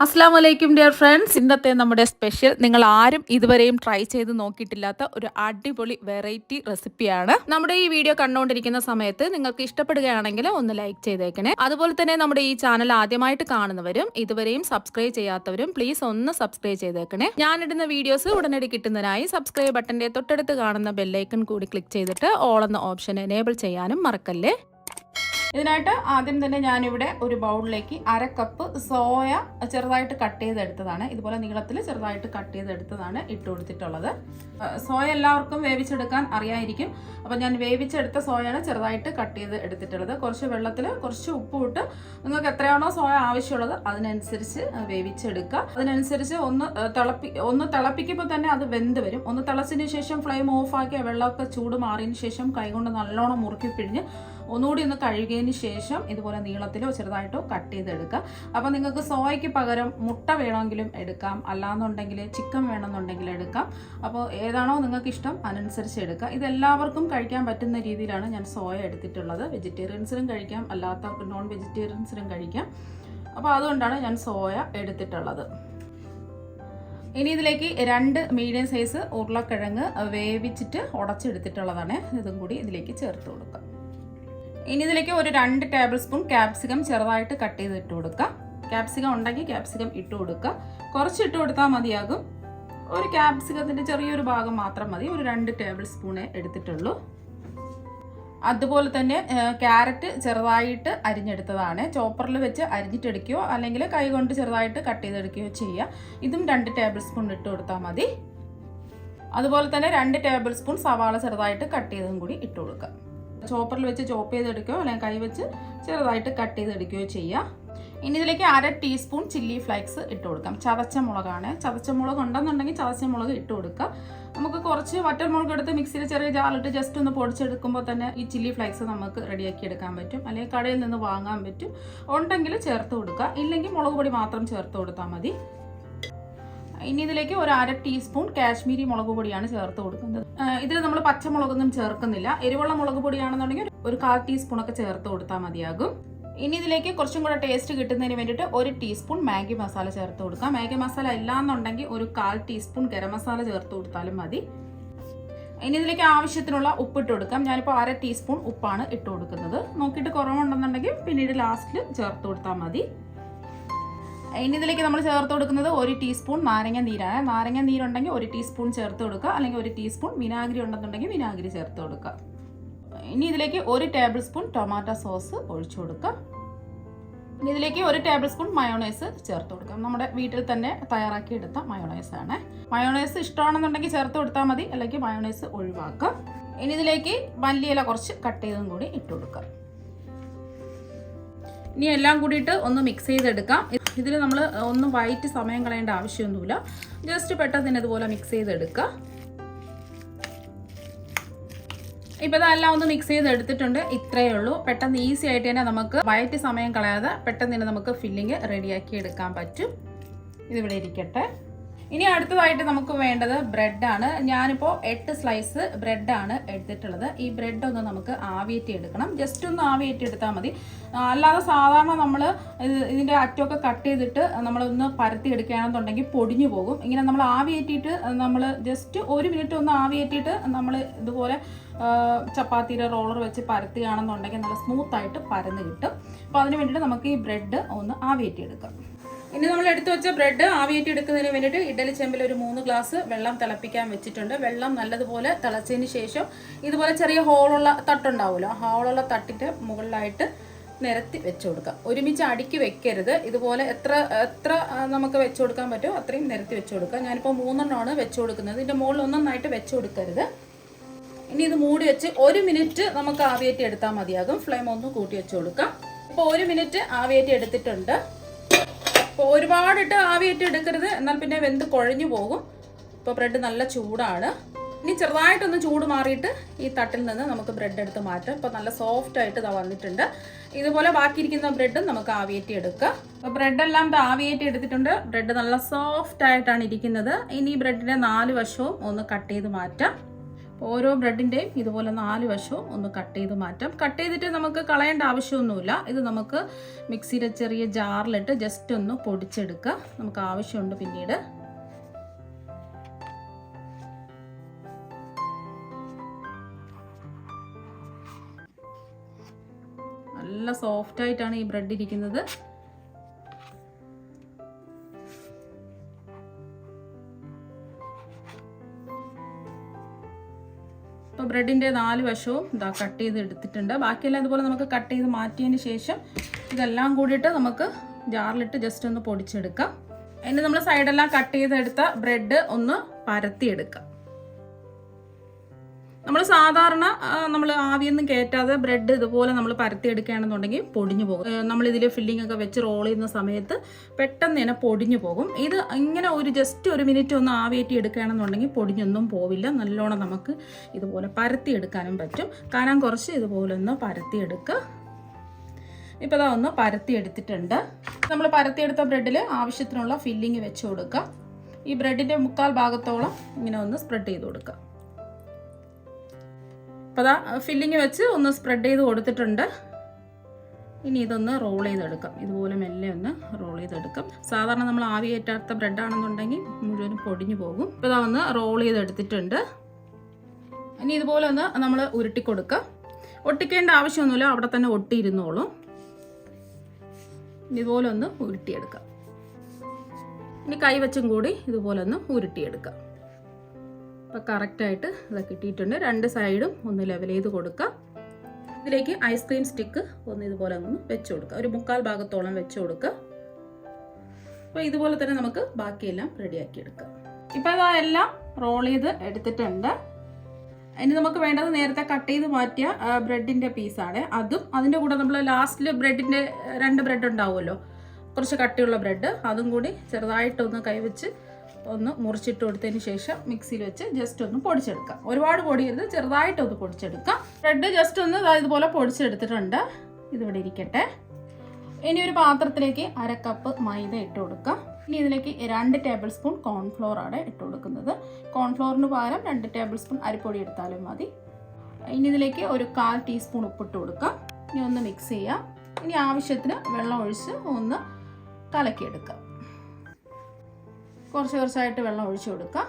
അസ്സാം വലൈക്കും dear friends. ഇന്നത്തെ നമ്മുടെ സ്പെഷ്യൽ നിങ്ങൾ ആരും ഇതുവരെയും ട്രൈ ചെയ്ത് നോക്കിയിട്ടില്ലാത്ത ഒരു അടിപൊളി വെറൈറ്റി റെസിപ്പിയാണ്. നമ്മുടെ ഈ വീഡിയോ കണ്ടുകൊണ്ടിരിക്കുന്ന സമയത്ത് നിങ്ങൾക്ക് ഇഷ്ടപ്പെടുകയാണെങ്കിൽ ഒന്ന് ലൈക്ക് ചെയ്തേക്കണേ. അതുപോലെ തന്നെ നമ്മുടെ ഈ ചാനൽ ആദ്യമായിട്ട് കാണുന്നവരും ഇതുവരെയും സബ്സ്ക്രൈബ് ചെയ്യാത്തവരും പ്ലീസ് ഒന്ന് സബ്സ്ക്രൈബ് ചെയ്തേക്കണേ. ഞാനിടുന്ന വീഡിയോസ് ഉടനടി കിട്ടുന്നതിനായി സബ്സ്ക്രൈബ് ബട്ടന്റെ തൊട്ടടുത്ത് കാണുന്ന ബെല്ലൈക്കൺ കൂടി ക്ലിക്ക് ചെയ്തിട്ട് ഓൾ എന്ന ഓപ്ഷൻ എനേബിൾ ചെയ്യാനും മറക്കല്ലേ. ഇതിനായിട്ട് ആദ്യം തന്നെ ഞാനിവിടെ ഒരു ബൗളിലേക്ക് 1/2 കപ്പ് സോയ ചെറുതായിട്ട് കട്ട് ചെയ്തെടുത്തതാണ്. ഇതുപോലെ നീളത്തിൽ ചെറുതായിട്ട് കട്ട് ചെയ്തെടുത്തതാണ് ഇട്ട് കൊടുത്തിട്ടുള്ളത്. സോയ എല്ലാവർക്കും വേവിച്ചെടുക്കാൻ അറിയായിരിക്കും. അപ്പോൾ ഞാൻ വേവിച്ചെടുത്ത സോയാണ് ചെറുതായിട്ട് കട്ട് ചെയ്ത് എടുത്തിട്ടുള്ളത്. കുറച്ച് വെള്ളത്തിൽ കുറച്ച് ഉപ്പ് ഇട്ട് നിങ്ങൾക്ക് എത്രയാണോ സോയ ആവശ്യമുള്ളത് അതിനനുസരിച്ച് വേവിച്ചെടുക്കുക. അതിനനുസരിച്ച് ഒന്ന് തിളപ്പിക്കുമ്പോൾ തന്നെ അത് വെന്ത് വരും. ഒന്ന് തിളച്ചതിന് ശേഷം ഫ്ലെയിം ഓഫാക്കി വെള്ളമൊക്കെ ചൂട് മാറിയതിന് ശേഷം കൈകൊണ്ട് നല്ലോണം മുറുക്കി പിഴിഞ്ഞ് ഒന്നുകൂടി ഒന്ന് കഴുകിയതിന് ശേഷം ഇതുപോലെ നീളത്തിലോ ചെറുതായിട്ടോ കട്ട് ചെയ്തെടുക്കുക. അപ്പോൾ നിങ്ങൾക്ക് സോയയ്ക്ക് പകരം മുട്ട വേണമെങ്കിലും എടുക്കാം, അല്ലാന്നുണ്ടെങ്കിൽ ചിക്കൻ വേണമെന്നുണ്ടെങ്കിൽ എടുക്കാം. അപ്പോൾ ഏതാണോ നിങ്ങൾക്ക് ഇഷ്ടം അതിനനുസരിച്ച് എടുക്കുക. ഇതെല്ലാവർക്കും കഴിക്കാൻ പറ്റുന്ന രീതിയിലാണ് ഞാൻ സോയ എടുത്തിട്ടുള്ളത്. വെജിറ്റേറിയൻസിനും കഴിക്കാം, അല്ലാത്ത നോൺ വെജിറ്റേറിയൻസിനും കഴിക്കാം. അപ്പോൾ അതുകൊണ്ടാണ് ഞാൻ സോയ എടുത്തിട്ടുള്ളത്. ഇനി ഇതിലേക്ക് 2 മീഡിയം സൈസ് ഉരുളക്കിഴങ്ങ് വേവിച്ചിട്ട് ഉടച്ചെടുത്തിട്ടുള്ളതാണ്. ഇതും കൂടി ഇതിലേക്ക് ചേർത്ത് കൊടുക്കുക. ഇനി ഇതിലേക്ക് ഒരു 2 ടേബിൾ സ്പൂൺ ക്യാപ്സിക്കം ചെറുതായിട്ട് കട്ട് ചെയ്ത് ഇട്ട് കൊടുക്കുക. ക്യാപ്സിക്കം ഉണ്ടെങ്കിൽ ക്യാപ്സിക്കം ഇട്ട് കൊടുക്കുക. കുറച്ച് ഇട്ട് കൊടുത്താൽ മതിയാകും. ഒരു ക്യാപ്സിക്കത്തിൻ്റെ ചെറിയൊരു ഭാഗം മാത്രം മതി. ഒരു 2 ടേബിൾ സ്പൂണേ എടുത്തിട്ടുള്ളൂ. അതുപോലെ തന്നെ ക്യാരറ്റ് ചെറുതായിട്ട് അരിഞ്ഞെടുത്തതാണ്. ചോപ്പറിൽ വെച്ച് അരിഞ്ഞിട്ടെടുക്കുകയോ അല്ലെങ്കിൽ കൈ കൊണ്ട് ചെറുതായിട്ട് കട്ട് ചെയ്തെടുക്കുകയോ ചെയ്യുക. ഇതും 2 ടേബിൾ സ്പൂൺ ഇട്ട് കൊടുത്താൽ മതി. അതുപോലെ തന്നെ 2 ടേബിൾ സ്പൂൺ സവാള ചെറുതായിട്ട് കട്ട് ചെയ്തതും കൂടി ഇട്ട് കൊടുക്കുക. ചോപ്പറിൽ വെച്ച് ചോപ്പ് ചെയ്തെടുക്കുകയോ അല്ലെങ്കിൽ കൈ വെച്ച് ചെറുതായിട്ട് കട്ട് ചെയ്തെടുക്കുകയോ ചെയ്യുക. ഇനി ഇതിലേക്ക് 1/2 ടീസ്പൂൺ ചില്ലി ഫ്ലേക്സ് ഇട്ട് കൊടുക്കാം. ചതച്ച മുളകാണ്. ചതച്ച മുളക് ഉണ്ടെന്നുണ്ടെങ്കിൽ ചതച്ച മുളക് ഇട്ട് കൊടുക്കുക. നമുക്ക് കുറച്ച് വറ്റൽമുളക് എടുത്ത് മിക്സിയിൽ ചെറിയ ജാറിട്ട് ജസ്റ്റ് ഒന്ന് പൊടിച്ചെടുക്കുമ്പോൾ തന്നെ ഈ ചില്ലി ഫ്ലേക്സ് നമുക്ക് റെഡിയാക്കി എടുക്കാൻ പറ്റും. അല്ലെങ്കിൽ കടയിൽ നിന്ന് വാങ്ങാൻ പറ്റും. ഉണ്ടെങ്കിൽ ചേർത്ത് കൊടുക്കുക, ഇല്ലെങ്കിൽ മുളക് പൊടി മാത്രം ചേർത്ത് കൊടുത്താൽ മതി. ഇനി ഇതിലേക്ക് ഒരു 1/2 ടീസ്പൂൺ കാശ്മീരി മുളക് പൊടിയാണ് ചേർത്ത് കൊടുക്കുന്നത്. ഇതിൽ നമ്മൾ പച്ചമുളകൊന്നും ചേർക്കുന്നില്ല. എരിവുള്ള മുളക് പൊടിയാണെന്നുണ്ടെങ്കിൽ ഒരു 1/4 ടീസ്പൂണൊക്കെ ചേർത്ത് കൊടുത്താൽ മതിയാകും. ഇനി ഇതിലേക്ക് കുറച്ചും കൂടെ ടേസ്റ്റ് കിട്ടുന്നതിന് വേണ്ടിയിട്ട് 1 ടീസ്പൂൺ മാഗി മസാല ചേർത്ത് കൊടുക്കാം. മാഗി മസാല ഇല്ലാന്നുണ്ടെങ്കിൽ ഒരു 1/4 ടീസ്പൂൺ ഗരം മസാല ചേർത്ത് കൊടുത്താലും മതി. ഇനി ഇതിലേക്ക് ആവശ്യത്തിനുള്ള ഉപ്പിട്ട് കൊടുക്കാം. ഞാനിപ്പോൾ 1/2 ടീസ്പൂൺ ഉപ്പാണ് ഇട്ട് കൊടുക്കുന്നത്. നോക്കിയിട്ട് കുറവുണ്ടെന്നുണ്ടെങ്കിൽ പിന്നീട് ലാസ്റ്റിൽ ചേർത്ത് കൊടുത്താൽ മതി. ഇനി ഇതിലേക്ക് നമ്മൾ ചേർത്ത് കൊടുക്കുന്നത് 1 ടീസ്പൂൺ നാരങ്ങ നീരാണ്. നാരങ്ങ നീരുണ്ടെങ്കിൽ 1 ടീസ്പൂൺ ചേർത്ത് കൊടുക്കുക, അല്ലെങ്കിൽ 1 ടീസ്പൂൺ വിനാഗിരി ഉണ്ടെന്നുണ്ടെങ്കിൽ വിനാഗിരി ചേർത്ത് കൊടുക്കുക. ഇനി ഇതിലേക്ക് 1 ടേബിൾ സ്പൂൺ ടൊമാറ്റോ സോസ് ഒഴിച്ചു കൊടുക്കുക. ഇനി ഇതിലേക്ക് 1 ടേബിൾ സ്പൂൺ മയോണൈസ് ചേർത്ത് കൊടുക്കാം. നമ്മുടെ വീട്ടിൽ തന്നെ തയ്യാറാക്കി എടുത്ത മയോണൈസ് ആണ്. മയോണൈസ് ഇഷ്ടമാണെന്നുണ്ടെങ്കിൽ ചേർത്ത് കൊടുത്താൽ മതി, അല്ലെങ്കിൽ മയോണൈസ് ഒഴിവാക്കാം. ഇനി ഇതിലേക്ക് മല്ലിയില കുറച്ച് കട്ട് ചെയ്തും കൂടി ഇട്ട് കൊടുക്കാം. ഇനി എല്ലാം കൂടിയിട്ട് ഒന്ന് മിക്സ് ചെയ്തെടുക്കാം. ഇതിൽ നമ്മൾ ഒന്നും വഴറ്റി സമയം കളയേണ്ട ആവശ്യമൊന്നുമില്ല. ജസ്റ്റ് പെട്ടെന്ന് തന്നെ ഇതുപോലെ മിക്സ് ചെയ്തെടുക്കുക. ഇപ്പോൾ ഇതെല്ലാം ഒന്ന് മിക്സ് ചെയ്തെടുത്തിട്ടുണ്ട്. ഇത്രയേ ഉള്ളൂ. പെട്ടെന്ന് ഈസി ആയിട്ട് തന്നെ നമുക്ക് വഴറ്റി സമയം കളയാതെ പെട്ടെന്ന് തന്നെ നമുക്ക് ഫില്ലിങ് റെഡിയാക്കി എടുക്കാൻ പറ്റും. ഇതിവിടെ ഇരിക്കട്ടെ. ഇനി അടുത്തതായിട്ട് നമുക്ക് വേണ്ടത് ബ്രെഡാണ്. ഞാനിപ്പോൾ 8 സ്ലൈസ് ബ്രെഡാണ് എടുത്തിട്ടുള്ളത്. ഈ ബ്രെഡ് ഒന്ന് നമുക്ക് ആവിയേറ്റി എടുക്കണം. ജസ്റ്റ് ഒന്ന് ആവിയേറ്റി എടുത്താൽ മതി. അല്ലാതെ സാധാരണ നമ്മൾ ഇതിൻ്റെ അറ്റമൊക്കെ കട്ട് ചെയ്തിട്ട് നമ്മളൊന്ന് പരത്തി എടുക്കുകയാണെന്നുണ്ടെങ്കിൽ പൊടിഞ്ഞു പോകും. ഇങ്ങനെ നമ്മൾ ആവിയേറ്റിയിട്ട് നമ്മൾ ജസ്റ്റ് 1 മിനിറ്റ് ഒന്ന് ആവിയേറ്റിയിട്ട് നമ്മൾ ഇതുപോലെ ചപ്പാത്തിയുടെ റോളർ വെച്ച് പരത്തുകയാണെന്നുണ്ടെങ്കിൽ നല്ല സ്മൂത്തായിട്ട് പരന്ന് കിട്ടും. അപ്പോൾ അതിന് വേണ്ടിയിട്ട് നമുക്ക് ഈ ബ്രെഡ് ഒന്ന് ആവിയേറ്റി എടുക്കാം. ഇനി നമ്മൾ എടുത്തു വെച്ച ബ്രെഡ് ആവിയേറ്റി എടുക്കുന്നതിന് വേണ്ടിയിട്ട് ഇഡ്ഡലി ചെമ്പിൽ ഒരു 3 ഗ്ലാസ് വെള്ളം തിളപ്പിക്കാൻ വെച്ചിട്ടുണ്ട്. വെള്ളം നല്ലതുപോലെ തിളച്ചതിന് ശേഷം ഇതുപോലെ ചെറിയ ഹോളുള്ള തട്ടുണ്ടാവുമല്ലോ, ഹോളുള്ള തട്ടിൻ്റെ മുകളിലായിട്ട് നിരത്തി വെച്ച് കൊടുക്കുക. ഒരുമിച്ച് അടുക്കി വെക്കരുത്. ഇതുപോലെ എത്ര നമുക്ക് വെച്ച് കൊടുക്കാൻ പറ്റുമോ അത്രയും നിരത്തി വെച്ച് കൊടുക്കുക. ഞാനിപ്പോൾ 3 എണ്ണമാണ് വെച്ച് കൊടുക്കുന്നത്. ഇതിൻ്റെ മുകളിൽ ഒന്നൊന്നായിട്ട് വെച്ച് കൊടുക്കരുത്. ഇനി ഇത് മൂടി വെച്ച് 1 മിനിറ്റ് നമുക്ക് ആവിയേറ്റി എടുത്താൽ മതിയാകും. ഫ്ലെയിം ഒന്ന് കൂട്ടി വെച്ച് കൊടുക്കാം. ഇപ്പോൾ 1 മിനിറ്റ് ആവിയേറ്റി എടുത്തിട്ടുണ്ട്. അപ്പോൾ ഒരുപാടിട്ട് ആവിയേറ്റി എടുക്കരുത്, എന്നാൽ പിന്നെ വെന്ത് കുഴഞ്ഞു പോകും. ഇപ്പോൾ ബ്രെഡ് നല്ല ചൂടാണ്. ഇനി ചെറുതായിട്ടൊന്ന് ചൂട് മാറിയിട്ട് ഈ തട്ടിൽ നിന്ന് നമുക്ക് ബ്രെഡ് എടുത്ത് മാറ്റാം. ഇപ്പോൾ നല്ല സോഫ്റ്റ് ആയിട്ട് ഇതാ വന്നിട്ടുണ്ട്. ഇതുപോലെ ബാക്കിയിരിക്കുന്ന ബ്രെഡും നമുക്ക് ആവിയേറ്റി എടുക്കുക. അപ്പോൾ ബ്രെഡെല്ലാം ആവിയേറ്റി എടുത്തിട്ടുണ്ട്. ബ്രെഡ് നല്ല സോഫ്റ്റ് ആയിട്ടാണ് ഇരിക്കുന്നത്. ഇനി ബ്രെഡിൻ്റെ 4 വശവും ഒന്ന് കട്ട് ചെയ്ത് മാറ്റാം. ഓരോ ബ്രെഡിൻ്റെയും ഇതുപോലെ 4 വശവും ഒന്ന് കട്ട് ചെയ്ത് മാറ്റാം. കട്ട് ചെയ്തിട്ട് നമുക്ക് കളയേണ്ട ആവശ്യമൊന്നുമില്ല. ഇത് നമുക്ക് മിക്സിയിലെ ചെറിയ ജാറിലിട്ട് ജസ്റ്റ് ഒന്ന് പൊടിച്ചെടുക്കുക. നമുക്ക് ആവശ്യമുണ്ട് പിന്നീട്. നല്ല സോഫ്റ്റ് ആയിട്ടാണ് ഈ ബ്രെഡ് ഇരിക്കുന്നത്. ഇപ്പോൾ ബ്രെഡിൻ്റെ 4 വശവും ഇതാ കട്ട് ചെയ്ത് എടുത്തിട്ടുണ്ട്. ബാക്കിയെല്ലാം ഇതുപോലെ നമുക്ക് കട്ട് ചെയ്ത് മാറ്റിയതിന് ശേഷം ഇതെല്ലാം കൂടിയിട്ട് നമുക്ക് ജാറിലിട്ട് ജസ്റ്റ് ഒന്ന് പൊടിച്ചെടുക്കാം. അതിന് നമ്മൾ സൈഡെല്ലാം കട്ട് ചെയ്തെടുത്ത ബ്രെഡ് ഒന്ന് പരത്തിയെടുക്കാം. നമ്മൾ സാധാരണ നമ്മൾ ആവിയൊന്നും കയറ്റാതെ ബ്രെഡ് ഇതുപോലെ നമ്മൾ പരത്തിയെടുക്കുകയാണെന്നുണ്ടെങ്കിൽ പൊടിഞ്ഞു പോകും. നമ്മളിതിൽ ഫില്ലിംഗ് ഒക്കെ വെച്ച് റോൾ ചെയ്യുന്ന സമയത്ത് പെട്ടെന്ന് തന്നെ പൊടിഞ്ഞു പോകും. ഇത് ഇങ്ങനെ ജസ്റ്റ് ഒരു മിനിറ്റ് ഒന്ന് ആവിയേറ്റി എടുക്കുകയാണെന്നുണ്ടെങ്കിൽ പൊടിഞ്ഞൊന്നും പോവില്ല. നല്ലോണം നമുക്ക് ഇതുപോലെ പരത്തിയെടുക്കാനും പറ്റും. കനം കുറച്ച് ഇതുപോലെ ഒന്ന് പരത്തിയെടുക്കുക. ഇപ്പോൾ ഇതാ ഒന്ന് പരത്തിയെടുത്തിട്ടുണ്ട്. നമ്മൾ പരത്തിയെടുത്ത ബ്രെഡിൽ ആവശ്യത്തിനുള്ള ഫില്ലിംഗ് വെച്ച് കൊടുക്കുക. ഈ ബ്രെഡിൻ്റെ 1/4 ഭാഗത്തോളം ഇങ്ങനെ ഒന്ന് സ്പ്രെഡ് ചെയ്ത് കൊടുക്കുക. അപ്പോൾ അതാ ഫില്ലിങ് വെച്ച് ഒന്ന് സ്പ്രെഡ് ചെയ്ത് കൊടുത്തിട്ടുണ്ട്. ഇനി ഇതൊന്ന് റോൾ ചെയ്തെടുക്കാം. ഇതുപോലെ മെല്ലെ ഒന്ന് റോൾ ചെയ്തെടുക്കാം. സാധാരണ നമ്മൾ ആവി കയറ്റാത്ത ബ്രെഡാണെന്നുണ്ടെങ്കിൽ മുഴുവനും പൊടിഞ്ഞു പോകും. ഇപ്പോൾ ഇതാ ഒന്ന് റോൾ ചെയ്തെടുത്തിട്ടുണ്ട്. ഇനി ഇതുപോലെ ഒന്ന് നമ്മൾ ഉരുട്ടി കൊടുക്കുക. ഒട്ടിക്കേണ്ട ആവശ്യമൊന്നുമില്ല, അവിടെ തന്നെ ഒട്ടിയിരുന്നോളും. ഇതുപോലെ ഒന്ന് ഉരുട്ടിയെടുക്കാം. ഇനി കൈ വെച്ചും കൂടി ഇതുപോലെ ഒന്ന് ഉരുട്ടിയെടുക്കാം. അപ്പോൾ കറക്റ്റായിട്ട് ഇതൊക്കെ കിട്ടിയിട്ടുണ്ട്. 2 സൈഡും ഒന്ന് ലെവൽ ചെയ്ത് കൊടുക്കുക. ഇതിലേക്ക് ഐസ്ക്രീം സ്റ്റിക്ക് ഒന്ന് ഇതുപോലെ ഒന്ന് വെച്ച് കൊടുക്കുക. ഒരു 1/4 ഭാഗത്തോളം വെച്ച് കൊടുക്കുക. അപ്പോൾ ഇതുപോലെ തന്നെ നമുക്ക് ബാക്കിയെല്ലാം റെഡിയാക്കി എടുക്കാം. ഇപ്പോൾ ഇതെല്ലാം റോൾ ചെയ്ത് എടുത്തിട്ടുണ്ട്. ഇനി നമുക്ക് വേണ്ടത് നേരത്തെ കട്ട് ചെയ്ത് മാറ്റിയ ബ്രെഡിൻ്റെ പീസാണ്. അതും അതിൻ്റെ കൂടെ നമ്മൾ ലാസ്റ്റിൽ ബ്രെഡിൻ്റെ 2 ബ്രെഡ് ഉണ്ടാവുമല്ലോ, കുറച്ച് കട്ടിയുള്ള ബ്രെഡ്, അതും കൂടി ചെറുതായിട്ടൊന്ന് കൈവച്ച് ഒന്ന് മുറിച്ചിട്ട് കൊടുത്തതിന് ശേഷം മിക്സിയിൽ വെച്ച് ജസ്റ്റ് ഒന്ന് പൊടിച്ചെടുക്കാം. ഒരുപാട് പൊടിയരുത്, ചെറുതായിട്ടൊന്ന് പൊടിച്ചെടുക്കാം. ബ്രെഡ് ജസ്റ്റ് ഒന്ന് ഇതുപോലെ പൊടിച്ചെടുത്തിട്ടുണ്ട്. ഇതിവിടെ ഇരിക്കട്ടെ. ഇനി ഒരു പാത്രത്തിലേക്ക് 1/2 കപ്പ് മൈദ ഇട്ട് കൊടുക്കാം. ഇനി ഇതിലേക്ക് 2 ടേബിൾ സ്പൂൺ കോൺഫ്ലോർ ആണ് ഇട്ട് കൊടുക്കുന്നത്. കോൺഫ്ലോറിന് പകരം 2 ടേബിൾ സ്പൂൺ അരിപ്പൊടി എടുത്താലും മതി. ഇനി ഇതിലേക്ക് ഒരു 1/4 ടീസ്പൂൺ ഉപ്പിട്ട് കൊടുക്കാം. ഇനി ഒന്ന് മിക്സ് ചെയ്യാം. ഇനി ആവശ്യത്തിന് വെള്ളം ഒഴിച്ച് ഒന്ന് കലക്കിയെടുക്കാം. കുറച്ച് കുറച്ചായിട്ട് വെള്ളം ഒഴിച്ചു കൊടുക്കാം.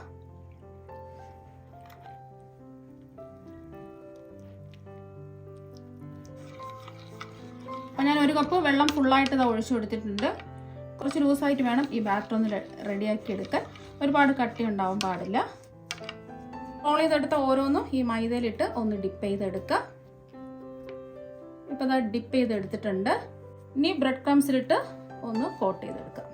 അപ്പോൾ ഞാൻ 1 കപ്പ് വെള്ളം ഫുള്ളായിട്ട് ഇത് ഒഴിച്ചു കൊടുത്തിട്ടുണ്ട്. കുറച്ച് ലൂസായിട്ട് വേണം ഈ ബാറ്റർ ഒന്ന് റെഡിയാക്കി എടുക്കാൻ. ഒരുപാട് കട്ടി ഉണ്ടാവാൻ പാടില്ല. റോൾ ചെയ്തെടുത്ത ഓരോന്നും ഈ മൈദയിലിട്ട് ഒന്ന് ഡിപ്പ് ചെയ്തെടുക്കുക. ഇപ്പോൾ അത് ഡിപ്പ് ചെയ്തെടുത്തിട്ടുണ്ട്. ഇനി ബ്രെഡ് ക്രംസിലിട്ട് ഒന്ന് കോട്ട് ചെയ്തെടുക്കാം.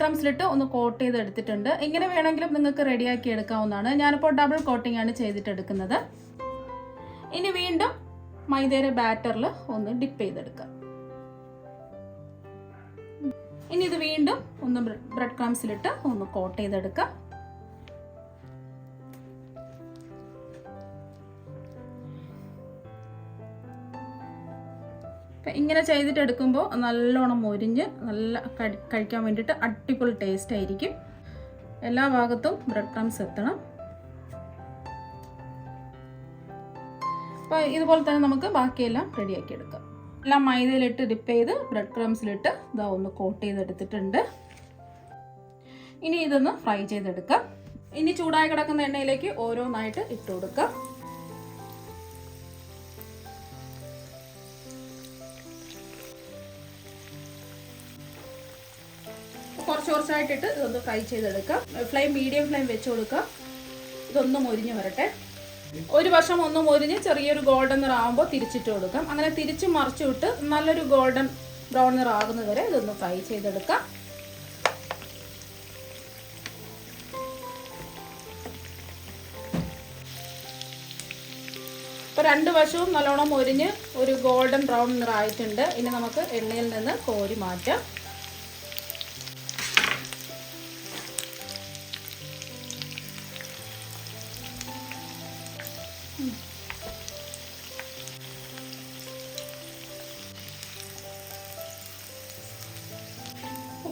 ക്രംസിലിട്ട് ഒന്ന് കോട്ട് ചെയ്തെടുത്തിട്ടുണ്ട്. ഇങ്ങനെ വേണമെങ്കിലും നിങ്ങൾക്ക് റെഡിയാക്കി എടുക്കാവുന്നതാണ്. ഞാനിപ്പോൾ ഡബിൾ കോട്ടിംഗ് ആണ് ചെയ്തിട്ടെടുക്കുന്നത്. ഇനി വീണ്ടും മൈദയുടെ ബാറ്ററിൽ ഒന്ന് ഡിപ്പ് ചെയ്തെടുക്കാം. ഇനി ഇത് വീണ്ടും ഒന്ന് ബ്രെഡ് ക്രംസിലിട്ട് ഒന്ന് കോട്ട് ചെയ്തെടുക്കാം. ഇങ്ങനെ ചെയ്തിട്ട് എടുക്കുമ്പോൾ നല്ലോണം മൊരിഞ്ഞ് നല്ല കഴിക്കാൻ വേണ്ടിയിട്ട് അടിപൊളി ടേസ്റ്റ് ആയിരിക്കും. എല്ലാ ഭാഗത്തും ബ്രെഡ് ക്രംസ് എത്തണം. അപ്പോൾ ഇതുപോലെ തന്നെ നമുക്ക് ബാക്കിയെല്ലാം റെഡിയാക്കി എടുക്കാം. എല്ലാം മൈദയിലിട്ട് ഡിപ്പ് ചെയ്ത് ബ്രെഡ് ക്രംസിലിട്ട് ഇതാ ഒന്ന് കോട്ട് ചെയ്തെടുത്തിട്ടുണ്ട്. ഇനി ഇതൊന്ന് ഫ്രൈ ചെയ്തെടുക്കാം. ഇനി ചൂടായി കിടക്കുന്ന എണ്ണയിലേക്ക് ഓരോന്നായിട്ട് ഇട്ട് കൊടുക്കാം. കുറച്ച് കുറച്ചായിട്ടിട്ട് ഇതൊന്ന് ഫ്രൈ ചെയ്തെടുക്കാം. ഫ്ലെയിം മീഡിയം ഫ്ലെയിം വെച്ച് കൊടുക്കാം. ഇതൊന്ന് മൊരിഞ്ഞ് വരട്ടെ. ഒരു വശം ഒന്ന് മൊരിഞ്ഞ് ചെറിയൊരു ഗോൾഡൻ നിറാകുമ്പോൾ തിരിച്ചിട്ട് കൊടുക്കാം. അങ്ങനെ തിരിച്ച് മറിച്ചു വിട്ട് നല്ലൊരു ഗോൾഡൻ ബ്രൗൺ നിറാകുന്നത് വരെ ഇതൊന്ന് ഫ്രൈ ചെയ്തെടുക്കാം. ഇപ്പോൾ 2 വശവും നല്ലോണം മൊരിഞ്ഞ് ഒരു ഗോൾഡൻ ബ്രൗൺ നിറായിട്ടുണ്ട്. ഇനി നമുക്ക് എണ്ണയിൽ നിന്ന് കോരി മാറ്റാം.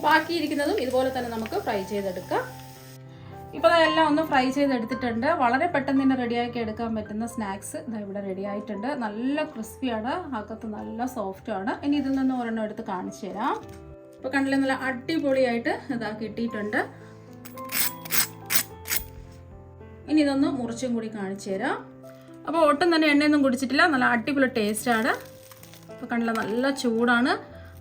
ബാക്കിയിരിക്കുന്നതും ഇതുപോലെ തന്നെ നമുക്ക് ഫ്രൈ ചെയ്തെടുക്കാം. ഇപ്പോൾ അതെല്ലാം ഒന്ന് ഫ്രൈ ചെയ്തെടുത്തിട്ടുണ്ട്. വളരെ പെട്ടെന്ന് തന്നെ റെഡിയാക്കി എടുക്കാൻ പറ്റുന്ന സ്നാക്സ് ഇവിടെ റെഡി ആയിട്ടുണ്ട്. നല്ല ക്രിസ്പിയാണ്, അകത്ത് നല്ല സോഫ്റ്റാണ്. ഇനി ഇതിൽ നിന്ന് ഒരെണ്ണം എടുത്ത് കാണിച്ചു തരാം. ഇപ്പോൾ കണ്ടില്ലേ, നല്ല അടിപൊളിയായിട്ട് ഇതാ കിട്ടിയിട്ടുണ്ട്. ഇനി ഇതൊന്ന് മുറിച്ചും കൂടി കാണിച്ചു തരാം. അപ്പോൾ ഒട്ടും തന്നെ എണ്ണയൊന്നും കുടിച്ചിട്ടില്ല, നല്ല അടിപൊളി ടേസ്റ്റാണ്. ഇപ്പോൾ കണ്ടില്ല, നല്ല ചൂടാണ്.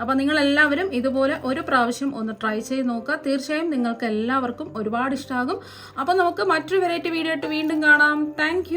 അപ്പോൾ നിങ്ങളെല്ലാവരും ഇതുപോലെ ഒരു പ്രാവശ്യം ഒന്ന് ട്രൈ ചെയ്ത് നോക്കുക. തീർച്ചയായും നിങ്ങൾക്ക് എല്ലാവർക്കും ഒരുപാട് ഇഷ്ടമാകും. അപ്പോൾ നമുക്ക് മറ്റൊരു വെറൈറ്റി വീഡിയോ ആയിട്ട് വീണ്ടും കാണാം. താങ്ക്